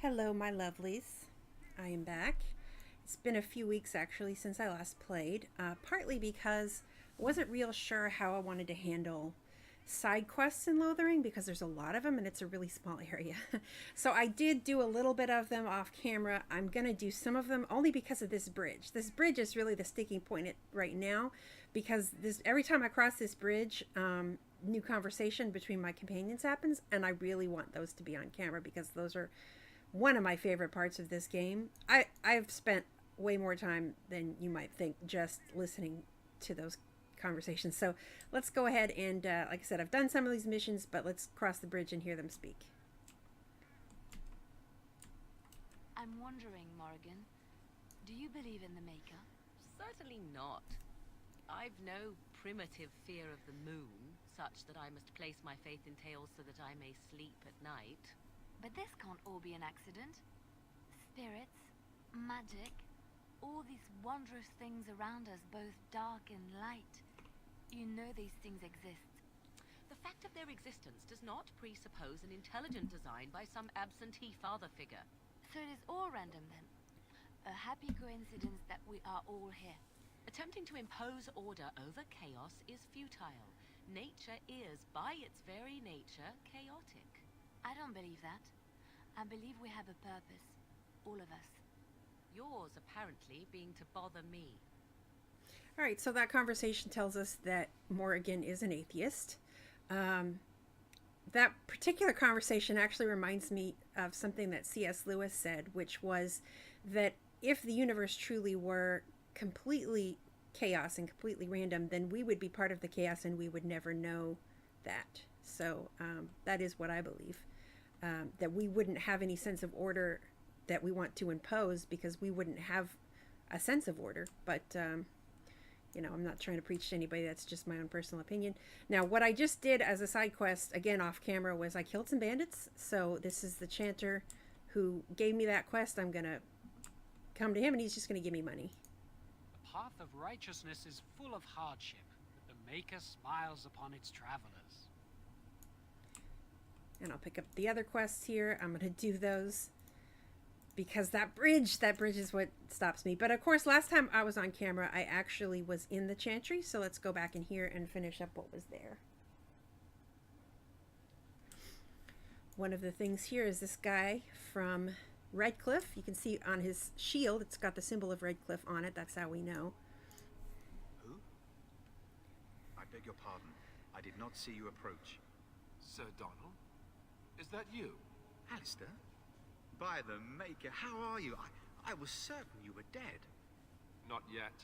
Hello, my lovelies. I am back. It's been a few weeks actually since I last played, partly because I wasn't real sure how I wanted to handle side quests in Lothering because there's a lot of them and it's a really small area. So I did do a little bit of them off camera. I'm going to do some of them only because of this bridge. This bridge is really the sticking point right now because every time I cross this bridge, new conversation between my companions happens, and I really want those to be on camera because those are one of my favorite parts of this game. I've spent way more time than you might think just listening to those conversations. So let's go ahead and, like I said, I've done some of these missions, but let's cross the bridge and hear them speak. I'm wondering, Morrigan, do you believe in the Maker? Certainly not. I've no primitive fear of the moon, such that I must place my faith in tales so that I may sleep at night. But this can't all be an accident. Spirits, magic, all these wondrous things around us, both dark and light. You know these things exist. The fact of their existence does not presuppose an intelligent design by some absentee father figure. So it is all random then. A happy coincidence that we are all here. Attempting to impose order over chaos is futile. Nature is, by its very nature, chaotic. I don't believe that. I believe we have a purpose. All of us. Yours, apparently, being to bother me. All right, so that conversation tells us that Morrigan is an atheist. That particular conversation actually reminds me of something that C.S. Lewis said, which was that if the universe truly were completely chaos and completely random, then we would be part of the chaos and we would never know that. So that is what I believe. That we wouldn't have any sense of order that we want to impose because we wouldn't have a sense of order. But, I'm not trying to preach to anybody. That's just my own personal opinion. Now, what I just did as a side quest, again off camera, was I killed some bandits. So this is the chanter who gave me that quest. I'm going to come to him and he's just going to give me money. The path of righteousness is full of hardship, but the Maker smiles upon its travelers. And I'll pick up the other quests here. I'm going to do those because that bridge is what stops me. But of course, last time I was on camera, I actually was in the chantry. So let's go back in here and finish up what was there. One of the things here is this guy from Redcliffe. You can see on his shield, it's got the symbol of Redcliffe on it. That's how we know. Who? I beg your pardon. I did not see you approach. Sir Donald? Is that you? Alistair? By the Maker, how are you? I was certain you were dead. Not yet.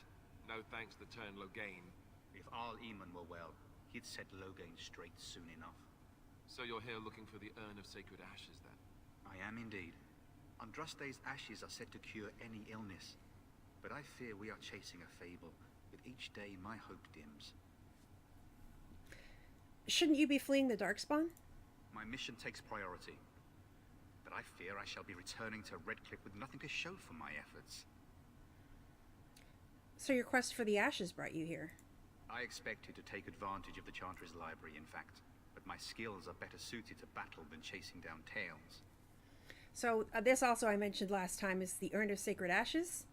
No thanks to turn Loghain. If Arl Eamon were well, he'd set Loghain straight soon enough. So you're here looking for the urn of sacred ashes, then? I am indeed. Andraste's ashes are said to cure any illness. But I fear we are chasing a fable. With each day, my hope dims. Shouldn't you be fleeing the Darkspawn? My mission takes priority. But I fear I shall be returning to Redcliffe with nothing to show for my efforts. So your quest for the ashes brought you here? I expected to take advantage of the Chantry's library, in fact. But my skills are better suited to battle than chasing down tales. So this also I mentioned last time is the Urn of Sacred Ashes.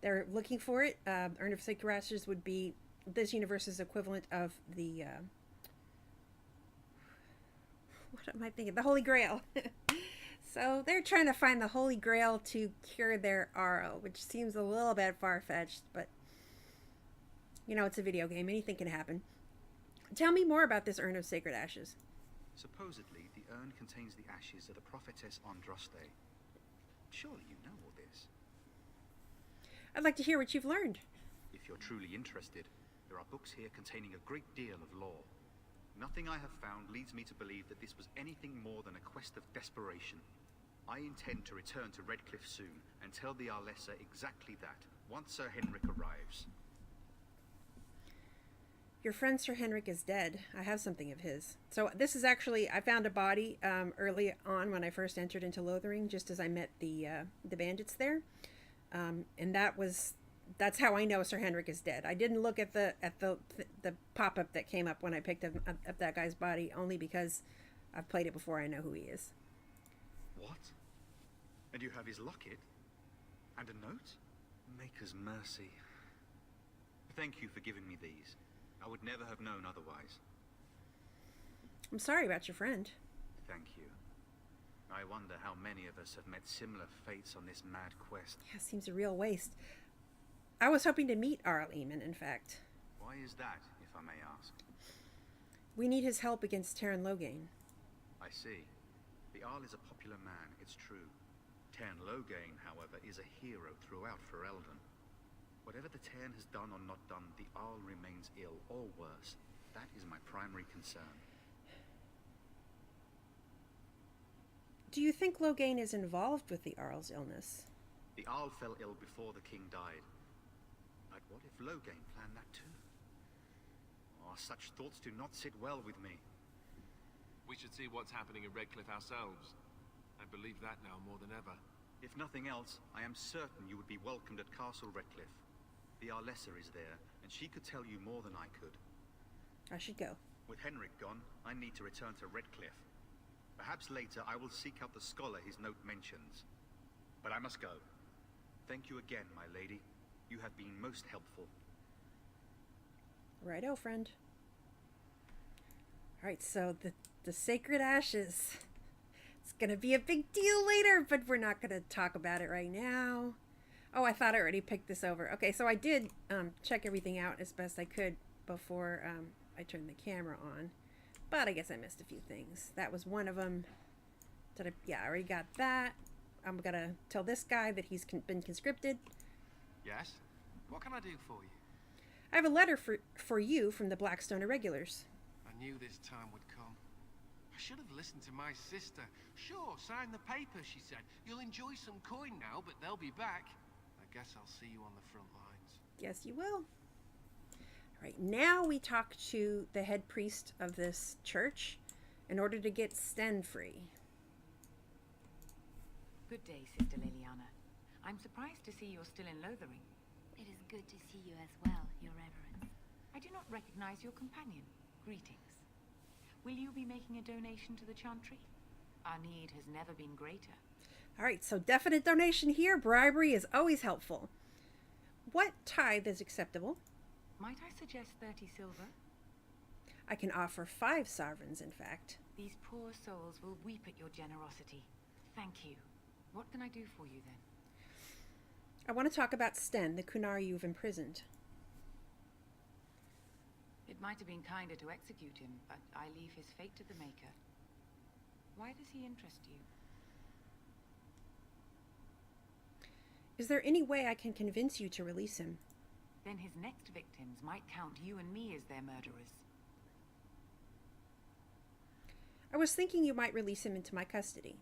They're looking for it. Urn of Sacred Ashes would be this universe's equivalent of the... what am I thinking? The Holy Grail. So they're trying to find the Holy Grail to cure their RO, which seems a little bit far-fetched, but it's a video game. Anything can happen. Tell me more about this Urn of Sacred Ashes. Supposedly, the urn contains the ashes of the prophetess Andraste. Surely you know all this. I'd like to hear what you've learned. If you're truly interested, there are books here containing a great deal of lore. Nothing I have found leads me to believe that this was anything more than a quest of desperation. I intend to return to Redcliffe soon and tell the Arlessa exactly that, once Sir Henrik arrives. Your friend Sir Henrik is dead. I have something of his. So this is actually, I found a body early on when I first entered into Lothering, just as I met the bandits there. And that's how I know Sir Henrik is dead. I didn't look at the pop-up that came up when I picked up that guy's body, only because I've played it before. I know who he is. What? And you have his locket? And a note? Maker's mercy. Thank you for giving me these. I would never have known otherwise. I'm sorry about your friend. Thank you. I wonder how many of us have met similar fates on this mad quest. Yeah, seems a real waste. I was hoping to meet Arl Eamon, in fact. Why is that, if I may ask? We need his help against Terran Loghain. I see. The Arl is a popular man, it's true. Terran Loghain, however, is a hero throughout Ferelden. Whatever the Terran has done or not done, the Arl remains ill, or worse. That is my primary concern. Do you think Loghain is involved with the Arl's illness? The Arl fell ill before the king died. But what if Loghain planned that too? Oh, such thoughts do not sit well with me. We should see what's happening in Redcliffe ourselves. I believe that now more than ever. If nothing else, I am certain you would be welcomed at Castle Redcliffe. The Arlessa is there, and she could tell you more than I could. I should go. With Henrik gone, I need to return to Redcliffe. Perhaps later I will seek out the scholar his note mentions. But I must go. Thank you again, my lady. You have been most helpful. Righto, friend. Alright, so the Sacred Ashes. It's gonna be a big deal later, but we're not gonna talk about it right now. Oh, I thought I already picked this over. Okay, so I did check everything out as best I could before I turned the camera on. But I guess I missed a few things. That was one of them. Yeah, I already got that. I'm gonna tell this guy that he's been conscripted. Yes? What can I do for you? I have a letter for you from the Blackstone Irregulars. I knew this time would come. I should have listened to my sister. Sure, sign the paper, she said. You'll enjoy some coin now, but they'll be back. I guess I'll see you on the front lines. Yes, you will. All right, now we talk to the head priest of this church in order to get Sten free. Good day, Sister Liliana. I'm surprised to see you're still in Lothering. It is good to see you as well, Your Reverence. I do not recognize your companion. Greetings. Will you be making a donation to the Chantry? Our need has never been greater. All right, so definite donation here. Bribery is always helpful. What tithe is acceptable? Might I suggest 30 silver? I can offer 5 sovereigns, in fact. These poor souls will weep at your generosity. Thank you. What can I do for you, then? I want to talk about Sten, the Kunar you've imprisoned. It might have been kinder to execute him, but I leave his fate to the Maker. Why does he interest you? Is there any way I can convince you to release him? Then his next victims might count you and me as their murderers. I was thinking you might release him into my custody.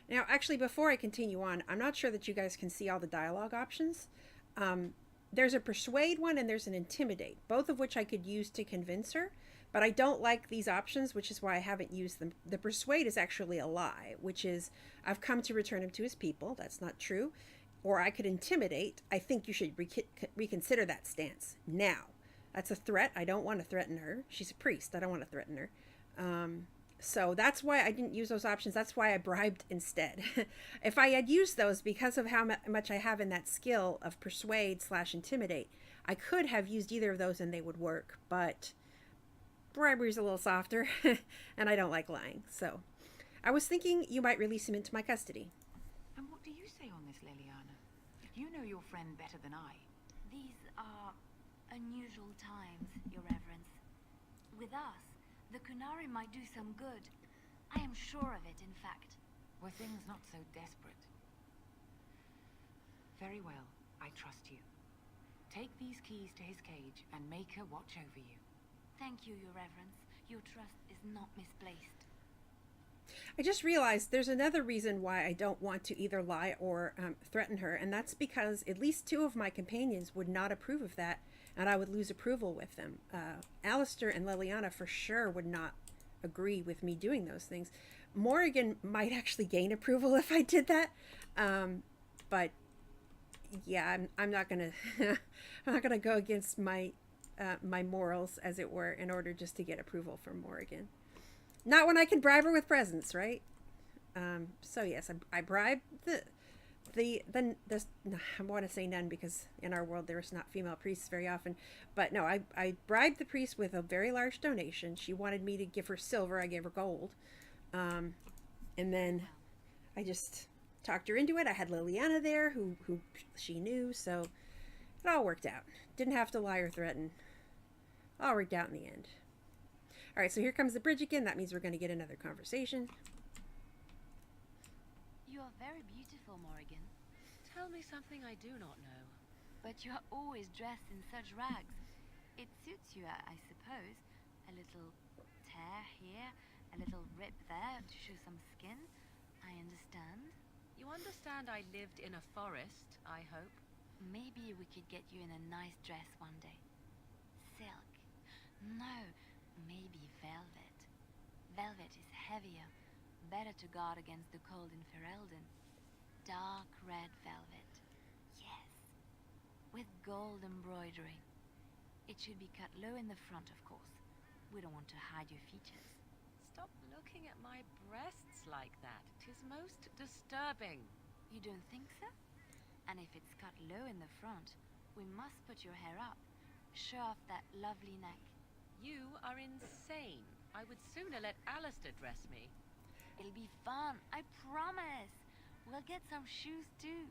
Now, actually, before I continue on, I'm not sure that you guys can see all the dialogue options. There's a persuade one and there's an intimidate, both of which I could use to convince her, but I don't like these options, which is why I haven't used them. The persuade is actually a lie, which is, I've come to return him to his people. That's not true. Or I could intimidate. I think you should reconsider that stance now. That's a threat. I don't want to threaten her. She's a priest. I don't want to threaten her. So that's why I didn't use those options. That's why I bribed instead. If I had used those, because of how much I have in that skill of persuade / intimidate, I could have used either of those and they would work. But bribery's a little softer, and I don't like lying. So I was thinking you might release him into my custody. And what do you say on this, Liliana? You know your friend better than I. These are unusual times, Your Reverence. With us, the Kunari might do some good. I am sure of it, in fact. Were things not so desperate? Very well, I trust you. Take these keys to his cage and make her watch over you. Thank you, Your Reverence. Your trust is not misplaced. I just realized there's another reason why I don't want to either lie or threaten her, and that's because at least 2 of my companions would not approve of that, and I would lose approval with them. Alistair and Liliana for sure would not agree with me doing those things. Morrigan might actually gain approval if I did that, but yeah, I'm not gonna I'm not gonna go against my my morals, as it were, in order just to get approval from Morrigan. Not when I can bribe her with presents, right? So yes, I bribed the I want to say none because in our world there's not female priests very often, but no, I bribed the priest with a very large donation. She wanted me to give her silver. I gave her gold, and then I just talked her into it. I had Liliana there, who she knew, so it all worked out. Didn't have to lie or threaten. All worked out in the end. All right, so here comes the bridge again. That means we're going to get another conversation. You are very beautiful, Morrigan. Tell me something I do not know. But you are always dressed in such rags. It suits you, I suppose. A little tear here, a little rip there to show some skin. I understand. You understand I lived in a forest, I hope? Maybe we could get you in a nice dress one day. Silk. No, maybe velvet. Velvet is heavier, better to guard against the cold in Ferelden. Dark red velvet. Yes. With gold embroidery. It should be cut low in the front, of course. We don't want to hide your features. Stop looking at my breasts like that. 'Tis most disturbing. You don't think so? And if it's cut low in the front, we must put your hair up. Show off that lovely neck. You are insane. I would sooner let Alistair dress me. It'll be fun, I promise. We'll get some shoes too.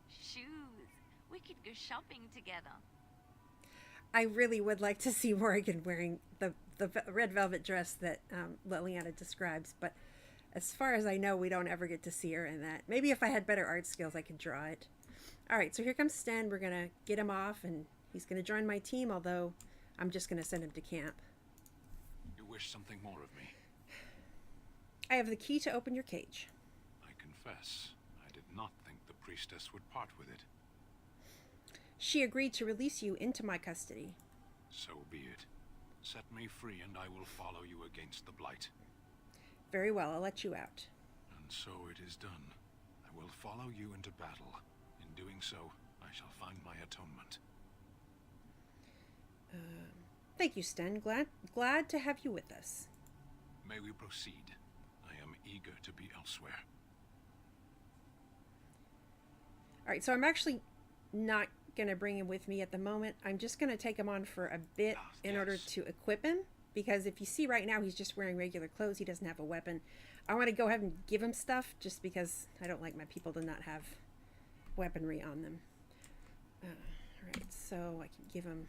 Shoes. We could go shopping together. I really would like to see Morrigan wearing the red velvet dress that Liliana describes, but as far as I know, we don't ever get to see her in that. Maybe if I had better art skills, I could draw it. All right, so here comes Sten. We're going to get him off, and he's going to join my team, although I'm just going to send him to camp. You wish something more of me? I have the key to open your cage. I confess, I did not think the priestess would part with it. She agreed to release you into my custody. So be it. Set me free and I will follow you against the blight. Very well, I'll let you out. And so it is done. I will follow you into battle. In doing so, I shall find my atonement. Thank you, Sten. Glad to have you with us. May we proceed? I am eager to be elsewhere. All right, so I'm actually not going to bring him with me at the moment. I'm just going to take him on for a bit in order to equip him, because if you see right now, he's just wearing regular clothes. He doesn't have a weapon. I want to go ahead and give him stuff just because I don't like my people to not have weaponry on them. All right, so I can give him...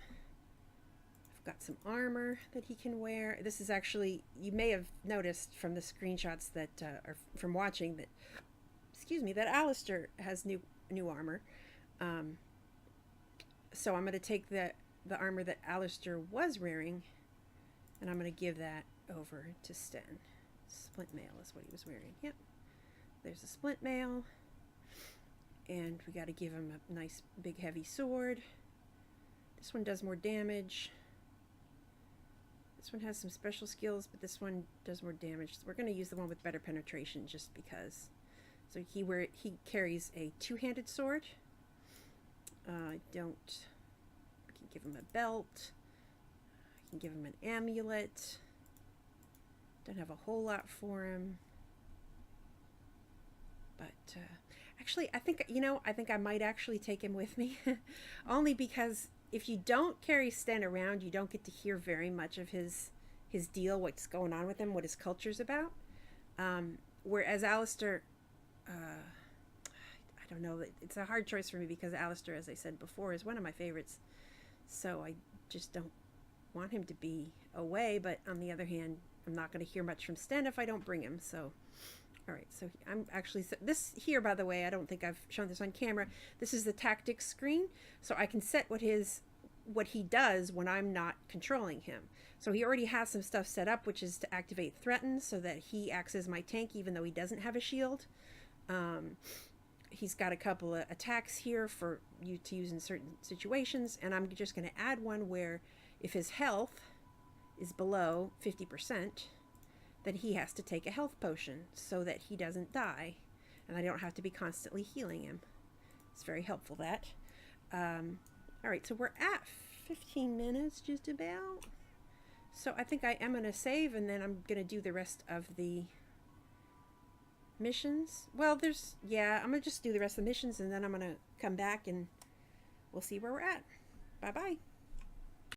I've got some armor that he can wear. This is actually... You may have noticed from the screenshots that... or from watching that... Excuse me, that Alistair has new armor. So I'm going to take the armor that Alistair was wearing, and I'm going to give that over to Sten. Splint mail is what he was wearing. Yep. There's a splint mail. And we got to give him a nice big heavy sword. This one does more damage. This one has some special skills, but this one does more damage. So we're going to use the one with better penetration just because. So he carries a two-handed sword. I can give him a belt. I can give him an amulet. Don't have a whole lot for him. But actually, I think I might actually take him with me. Only because if you don't carry Sten around, you don't get to hear very much of his deal, what's going on with him, what his culture's about. Whereas Alistair... I don't know. It's a hard choice for me because Alistair, as I said before, is one of my favorites. So I just don't want him to be away. But on the other hand, I'm not going to hear much from Sten if I don't bring him. So, all right. So I'm actually... This here, by the way, I don't think I've shown this on camera. This is the tactics screen. So I can set what he does when I'm not controlling him. So he already has some stuff set up, which is to activate Threaten so that he acts as my tank even though he doesn't have a shield. He's got a couple of attacks here for you to use in certain situations, and I'm just going to add one where if his health is below 50%, then he has to take a health potion so that he doesn't die, and I don't have to be constantly healing him. It's very helpful, that. All right, so we're at 15 minutes just about. So I think I am going to save, and then I'm going to do the rest of the missions. Well, yeah, I'm going to just do the rest of the missions, and then I'm going to come back and we'll see where we're at. Bye-bye.